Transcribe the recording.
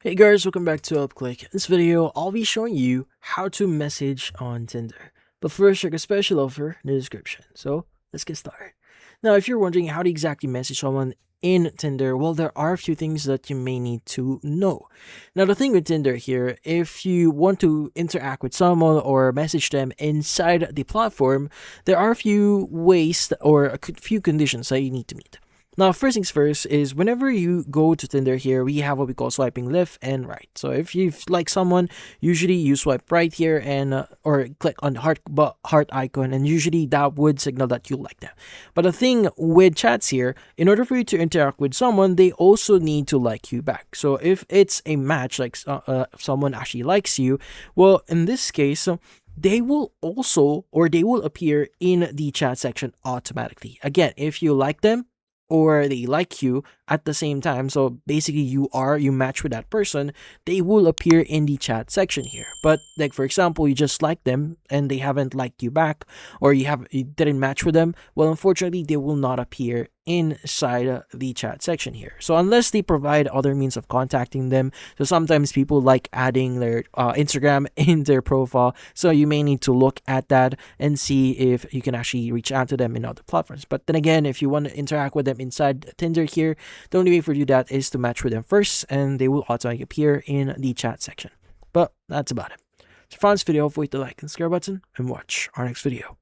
Hey guys, welcome back to UpClick. In this video, I'll be showing you how to message on Tinder. But first, check a special offer in the description. So, let's get started. Now, if you're wondering how to exactly message someone in Tinder, well, there are a few things that you may need to know. Now, the thing with Tinder here, if you want to interact with someone or message them inside the platform, there are a few ways or a few conditions that you need to meet. Now, first things first is whenever you go to Tinder here, we have what we call swiping left and right. So if you like someone, usually you swipe right here and or click on the heart icon, and usually that would signal that you like them. But the thing with chats here, in order for you to interact with someone, they also need to like you back. So if it's a match, like someone actually likes you, well, in this case, they will also or they will appear in the chat section automatically. Again, if you like them or they like you at the same time, so basically you match with that person, they will appear in the chat section here. But like, for example, you just like them and they haven't liked you back, or you didn't match with them, well, unfortunately they will not appear inside the chat section here. So unless they provide other means of contacting them, so sometimes people like adding their Instagram in their profile, so you may need to look at that and see if you can actually reach out to them in other platforms. But then again, if you want to interact with them inside Tinder here, the only way for you to do that is to match with them first, and they will automatically appear in the chat section. But that's about it. So if you found this video, don't forget to like and subscribe button and watch our next video.